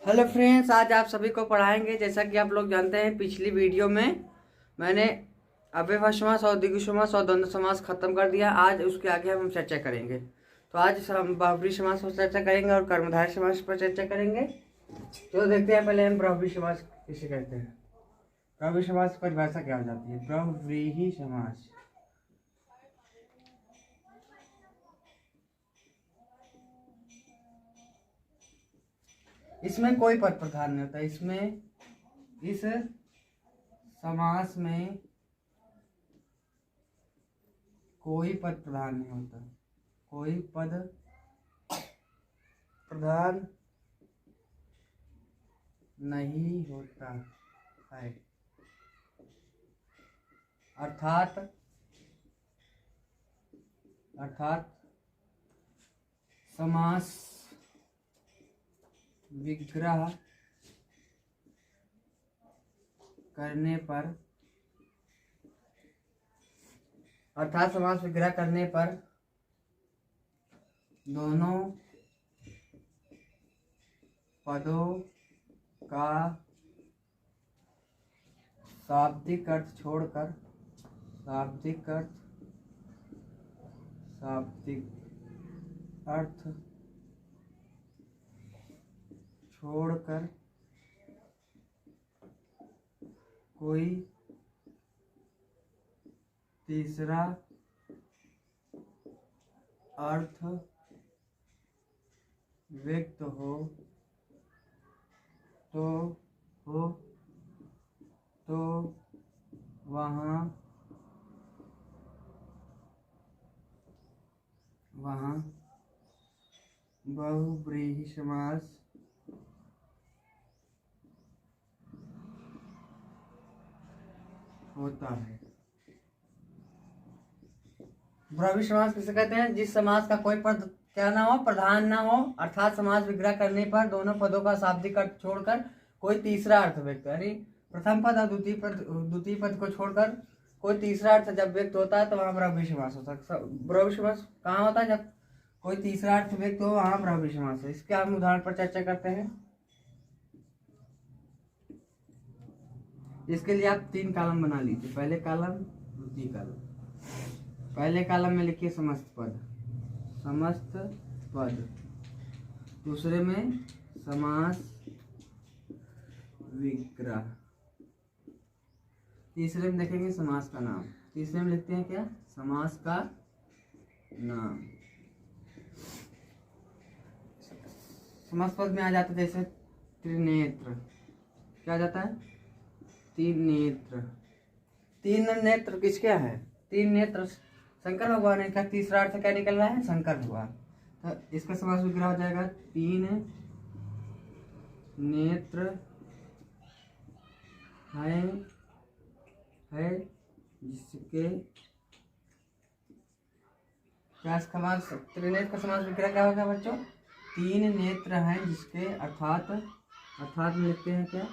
Hello friends, आज आप सभी को पढ़ाएंगे। जैसा कि आप लोग जानते हैं, पिछली वीडियो में मैंने अव्ययभाव समास और द्विगु समास और द्वंद्व समास खत्म कर दिया। आज उसके आगे हम चर्चा करेंगे। तो आज हम बहुब्रीहि समास पर चर्चा करेंगे और कर्मधारय समास पर चर्चा करेंगे। तो देखते हैं पहले हम बहुब्रीहि समास किसे कहते हैं। बहुब्रीहि समास की परिभाषा क्या हो जाती है? बहुब्रीहि समास इसमें कोई पद प्रधान नहीं होता। इसमें इस समास में कोई पद प्रधान नहीं होता। कोई पद प्रधान नहीं होता है। अर्थात समास विग्रह करने पर दोनों पदों का शाब्दिक अर्थ छोड़कर कोई तीसरा अर्थ व्यक्त हो तो वहाँ बहुब्रीहि समास होता है। बहुब्रीहि समास किसे कहते हैं? जिस समास का कोई पद क्या ना हो, प्रधान ना हो, अर्थात समास विग्रह करने पर दोनों पदों का शाब्दिक अर्थ छोड़कर कोई तीसरा अर्थ व्यक्त, यानी प्रथम पद और द्वितीय पद को छोड़कर कोई तीसरा अर्थ जब व्यक्त होता है तो वहां बहुब्रीहि समास होता है। बहुब्रीहि समास कहाँ होता है? जब कोई तीसरा अर्थ व्यक्त हो, वहां बहुब्रीहि समास है। इसके हम उदाहरण पर चर्चा करते हैं। इसके लिए आप 3 कॉलम बना लीजिए। पहले कॉलम, द्वितीय कॉलम। पहले कॉलम में लिखिए समस्त पद। दूसरे में समास विग्रह। तीसरे में देखेंगे समास का नाम। तीसरे में लिखते हैं क्या? समास का नाम। समास पद में आ जाता है जैसे त्रिनेत्र। क्या आ जाता है? तीन नेत्र किसके हैं? 3 नेत्र शंकर भगवान है। क्या तीसरा अर्थ क्या निकल रहा है? शंकर भगवान। तो इसका समास विग्रह हो जाएगा 3 नेत्र है जिसके क्या समास, त्रिनेत्र का समास विग्रह क्या होगा बच्चों? 3 नेत्र हैं जिसके, अर्थात में लिखते हैं क्या?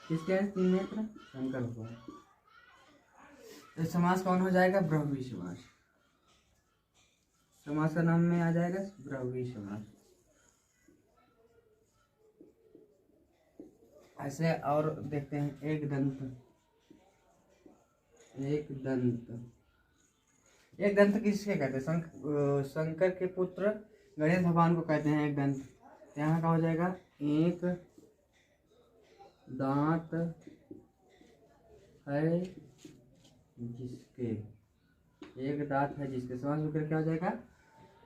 किसके हैं 3 नेत्र? शंकर भगवान। तो समास कौन हो जाएगा? बहुब्रीहि समास। समास का नाम में आ जाएगा बहुब्रीहि समास। ऐसे और देखते हैं एक दंत किसके कहते हैं? शंकर के पुत्र गणेश भगवान को कहते हैं एक दंत। यहाँ का हो जाएगा एक दांत है जिसके समास विग्रह क्या हो जाएगा?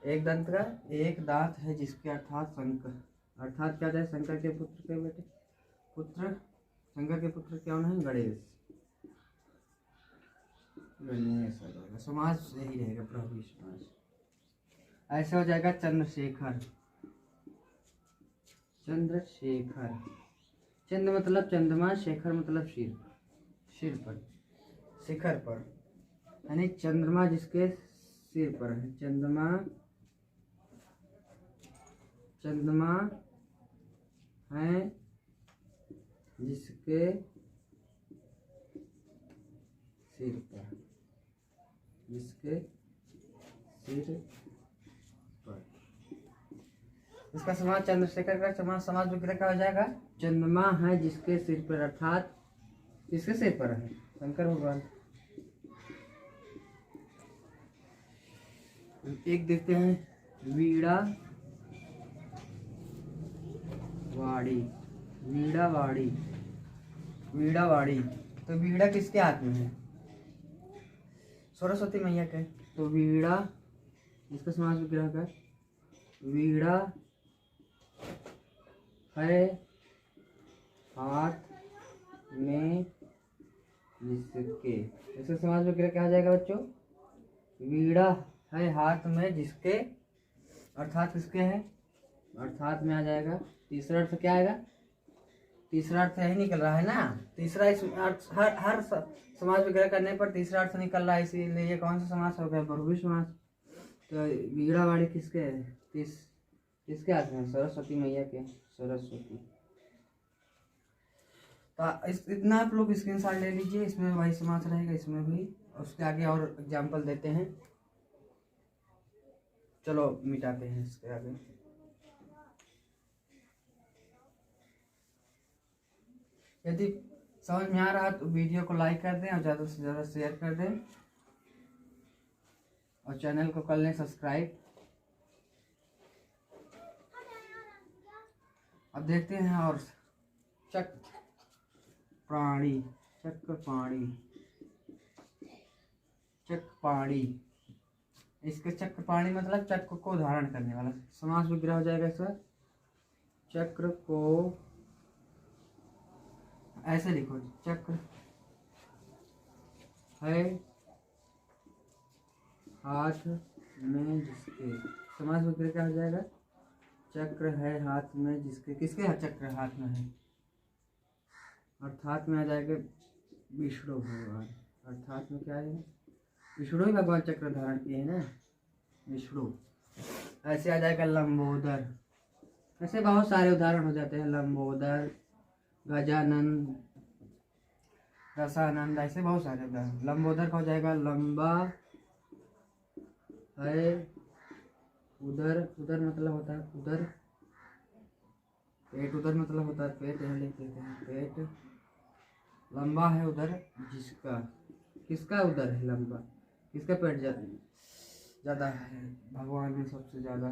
एक दंत का एक दांत है जिसके, अर्थात शंकर। अर्थात क्या जाए? शंकर के पुत्र के बेटे शंकर के पुत्र क्या नहीं? गणेश आ जाएगा। समास यही रहेगा बहुब्रीहि समास। ऐसे हो जाएगा चंद्र चंद्र मतलब चंद्रमा, शेखर मतलब शिखर पर, यानी चंद्रमा जिसके सिर पर है। चंद्रमा है जिसके सिर पर इसका समास चंद्रशेखर का समास विग्रह क्या हो जाएगा? चंद्रमा है जिसके सिर पर, अर्थात किसके सिर पर है? शंकर भगवान। एक देखते हैं वीणा वाड़ी। वीणा वाड़ी, वीणा वाड़ी, तो वीणा किसके हाथ में है? सरस्वती मैया के। तो वीणा, इसका समास विग्रह का वीणा है हाथ में जिसके, इसका समास विग्रह क्या हो जाएगा बच्चों? वीणा है हाथ में जिसके, अर्थात किसके है? अर्थात में आ जाएगा। तीसरा अर्थ क्या आएगा? तीसरा अर्थ यही निकल रहा है ना, तीसरा इस अर्थ हर समास विग्रह करने पर तीसरा अर्थ निकल रहा है, इसीलिए ये कौन सा समास हो गया? बहुव्रीहि समास। तो वीणा वाड़ी किसके है? किसके हाथ में? सरस्वती मैया के। सरस्वती। तो इतना आप लोग स्क्रीनशॉट ले लीजिए, इसमें वही समास रहेगा, इसमें भी। उसके आगे और एग्जाम्पल देते हैं, चलो मिटाते हैं इसके आगे। यदि समझ में आ रहा तो वीडियो को लाइक कर दें और ज़्यादा से ज़्यादा शेयर कर दें और चैनल को कर लें सब्सक्राइब। अब देखते हैं और चक्र प्राणी, चक्र प्राणी, चक्र प्राणी, इसके चक्र प्राणी मतलब चक्र को धारण करने वाला। समास विग्रह हो जाएगा इसका, चक्र को ऐसे लिखो, चक्र है हाथ में जिसके, समास विग्रह क्या हो जाएगा? चक्र है हाथ में जिसके, किसके हाथ चक्र हाथ में है? अर्थात में आ जाएगा विष्णु भगवान। अर्थात में क्या है? विष्णु ही भगवान चक्र धारण किए हैं ना, विष्णु। ऐसे आ जाएगा लंबोदर। ऐसे बहुत सारे उदाहरण हो जाते हैं, लंबोदर, गजानन, रसानंद, ऐसे बहुत सारे उदाहरण। लंबोदर का हो जाएगा लंबा है उधर, उधर मतलब होता है उधर, पेट, उधर मतलब होता है पेट, यहाँ लिख देते हैं पेट। लंबा है उधर जिसका, किसका उधर है लंबा? किसका पेट ज़्यादा है? भगवान में सबसे ज़्यादा।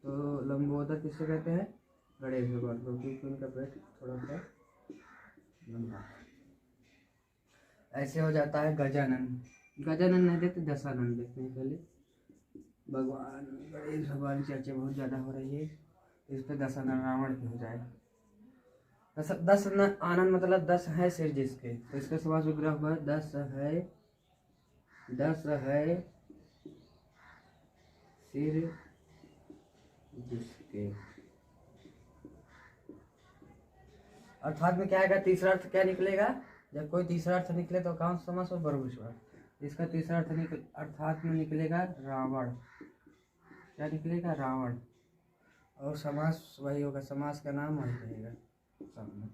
तो लंबोदर किससे कहते हैं? गणेश भगवान को, क्योंकि उनका पेट थोड़ा सा लंबा। ऐसे हो जाता है गजानन। गजानन नहीं देखते, दशानंद देखते हैं पहले। भगवान गणेश भगवान की चर्चा बहुत ज़्यादा हो रही है, इस पर दशानन रावण की हो जाए। दस आनंद मतलब 10 है सिर जिसके, तो इसका समास विग्रह हुआ 10 है, 10 है सिर जिसके। अर्थात में क्या आएगा? तीसरा अर्थ क्या निकलेगा? जब कोई तीसरा अर्थ निकले तो कौन सा समास हो? बहुव्रीहि समास। इसका तीसरा अर्थ अर्थात में निकलेगा रावण। क्या निकलेगा? रावण। और समास वही होगा, समास का नाम वही रहेगा सामने।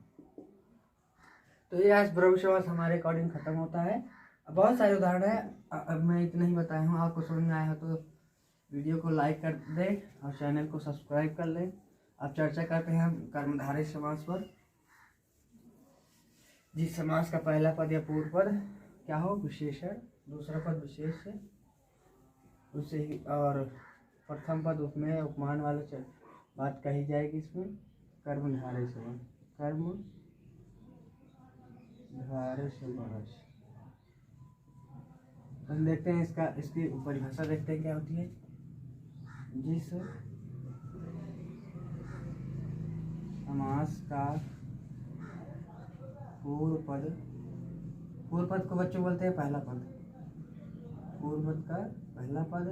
तो ये आज बहुव्रीहि समास हमारे अकॉर्डिंग खत्म होता है। अब बहुत सारे उदाहरण है, अब मैं इतना ही बताया हूँ। आपको समझ में आया हो तो वीडियो को लाइक कर दें और चैनल को सब्सक्राइब कर लें। अब चर्चा करते हैं हम कर्मधारय समास पर। जिस समास का पहला पद या पूर्व पद क्या हो? विशेषण, दूसरा पद विशेष उसे ही, और प्रथम पद उपमेय उपमान वाला बात कही जाएगी इसमें। कर्मधारय समास, कर्मधारय समास। हम देखते हैं इसकी परिभाषा देखते हैं क्या होती है। जिस समास का पूर्व पद को बच्चों बोलते हैं पहला पद। पूर्व पद का पहला पद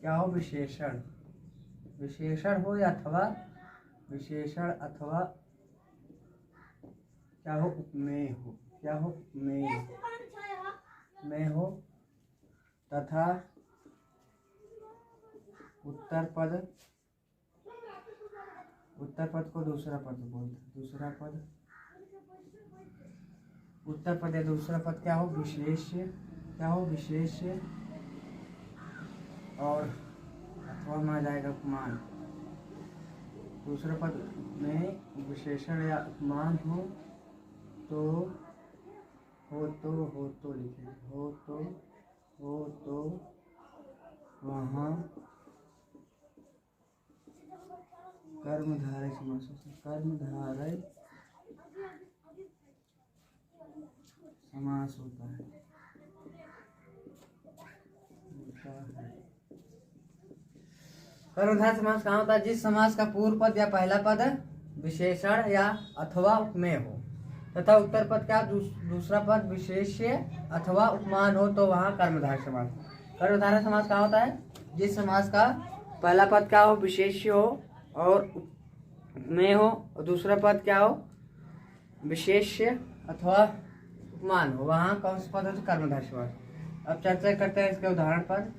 क्या हो? विशेषण, विशेषण हो या अथवा, विशेषण अथवा क्या हो? उपमेय हो। क्या हो? उपमेय में हो तथा उत्तर पद को दूसरा पद बोलते। दूसरा पद, उत्तर पद या दूसरा पद क्या हो? विशेष। क्या हो? विशेष। और अथवा में आ जाएगा उपमान। दूसरे पद में विशेषण या उपमान हो तो लिखे हो तो वहाँ कर्मधारय समास होता है। कर्मधारय समास कहाँ होता है? जिस समास का पूर्व पद या पहला पद विशेषण या अथवा उपमेय हो तथा उत्तर पद का दूसरा पद विशेष्य अथवा उपमान हो तो वहाँ कर्मधारय समास। कर्मधारय समास कहाँ होता है? जिस समास का पहला पद क्या हो? विशेष्य हो और उपमेय हो और दूसरा पद क्या हो? विशेष्य अथवा उपमान हो, वहाँ कौन सा पद हो? कर्मधारय समास। अब चर्चा करते हैं इसके उदाहरण पर।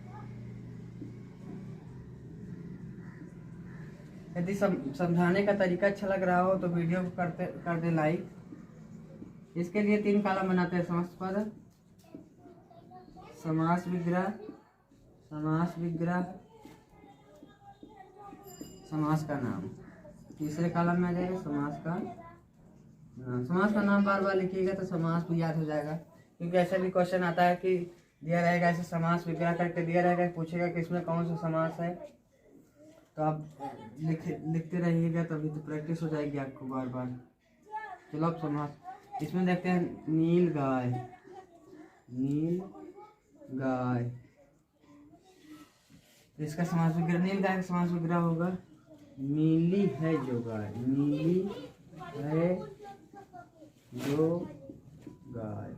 यदि समझाने का तरीका अच्छा लग रहा हो तो वीडियो को कर दे लाइक। इसके लिए 3 कॉलम बनाते हैं। समस्त पद, समास विग्रह, समास का नाम। तीसरे कॉलम में आ जाएगा समास का नाम। समास का नाम बार बार लिखिएगा तो समास भी याद हो जाएगा, क्योंकि ऐसा भी क्वेश्चन आता है कि दिया रहेगा ऐसे समास विग्रह करके दिया रहेगा, पूछेगा कि इसमें कौन सा समास है, तो आप लिखते रहिएगा तभी तो प्रैक्टिस हो जाएगी आपको बार बार। चलो अब समास इसमें देखते हैं। नील गाय, इसका समास विग्रह, नील गाय का समास विग्रह होगा नीली है जो गाय। नीली है जो गाय।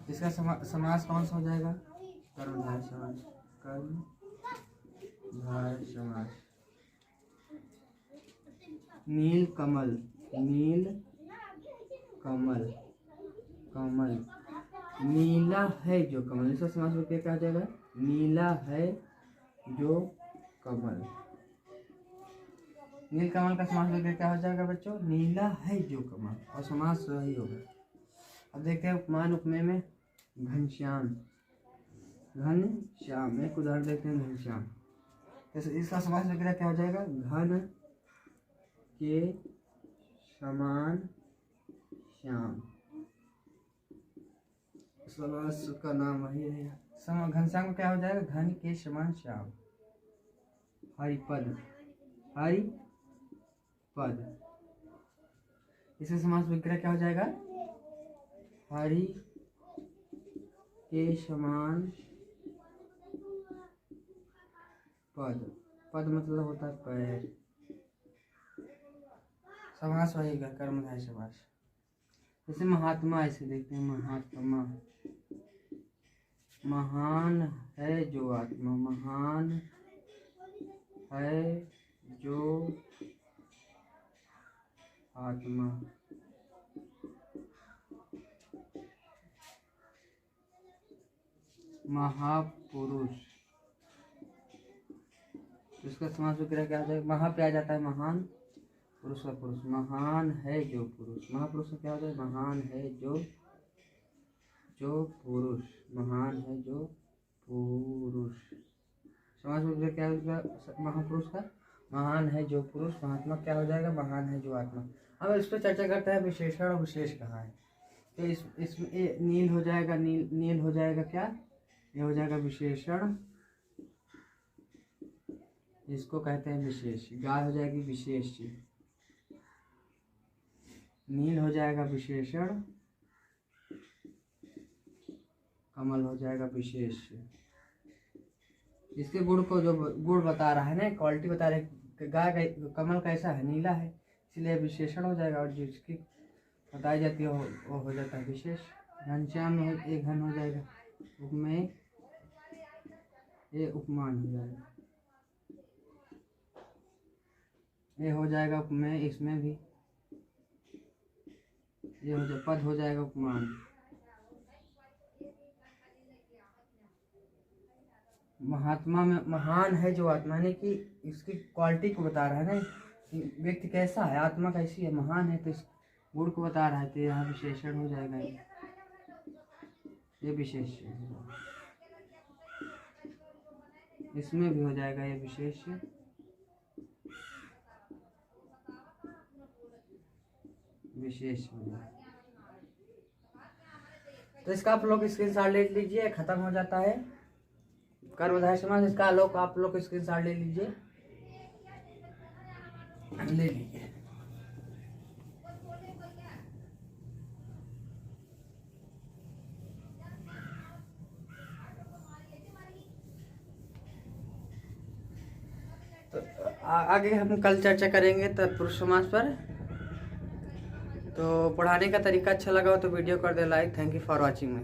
इसका समास कौन सा हो जाएगा? कर्मधारय समास। कर्मधारय समास। नील कमल, नीला है जो कमल। इसका समास विग्रह क्या हो जाएगा? नीला है जो कमल। नील कमल का समास विग्रह क्या हो जाएगा बच्चों? नीला है जो कमल, और समास सही होगा। अब देखते हैं उपमान उपमेय में। घनश्याम, एक उदाहरण देखते हैं। घनश्याम, इसका समास विग्रह क्या हो जाएगा? घन के समान श्याम। समास का नाम वही रहेगा। घनश्याम का क्या हो जाएगा? घन के समान श्याम। हरिपद, इसका समास विग्रह क्या हो जाएगा? हरि के समान पद मतलब होता है पैर। समास वही का कर्मधारय समास। जैसे महात्मा, ऐसे देखते हैं। महात्मा, महान है जो आत्मा। महान है जो आत्मा। महापुरुष, इसका समास विग्रह क्या हो जाएगा? महा पे आ जाता है महान, पुरुष का पुरुष। महान है जो पुरुष। महापुरुष का क्या हो जाएगा? महान है जो पुरुष। महान है जो पुरुष। समास विग्रह क्या होगा महापुरुष का? महान है जो पुरुष। महात्मा क्या हो जाएगा? महान है जो आत्मा। अब इस पर चर्चा करते हैं विशेषण और विशेष कहाँ है। तो इसमें नील हो जाएगा। नील हो जाएगा क्या? ये हो जाएगा विशेषण, इसको कहते हैं विशेष। गाय हो जाएगी विशेष। नील हो जाएगा विशेषण, कमल हो जाएगा विशेष। इसके गुण को जो गुण बता रहा है ना, क्वालिटी बता रहे, गाय का कमल कैसा है? नीला है, इसलिए विशेषण हो जाएगा, और जिसकी बताई जाती है वो हो जाता है विशेष। घनश्याम में एक घन हो जाएगा। उपमेय, ये उपमान हो जाएगा। ये हो जाएगा उपमेय, इसमें भी ये हो जाए पद हो जाएगा उपमान। महात्मा में महान है जो आत्मा, यानी कि इसकी क्वालिटी को बता रहा है ना कि व्यक्ति कैसा है, आत्मा कैसी है, महान है, तो इस गुण को बता रहा है। तो यहाँ विशेषण हो जाएगा, ये विशेष। इसमें भी हो जाएगा ये विशेष। विशेष विधान। तो इसका आप लोग स्क्रीनशॉट ले लीजिए, खत्म हो जाता है कर्मधारय समास। इसका लोग आप लोग स्क्रीनशॉट ले लीजिए, ले लीजिए। तो आगे हम कल चर्चा करेंगे तत्पुरुष समास पर। तो पढ़ाने का तरीका अच्छा लगा हो तो वीडियो कर they like. Thank you for watching.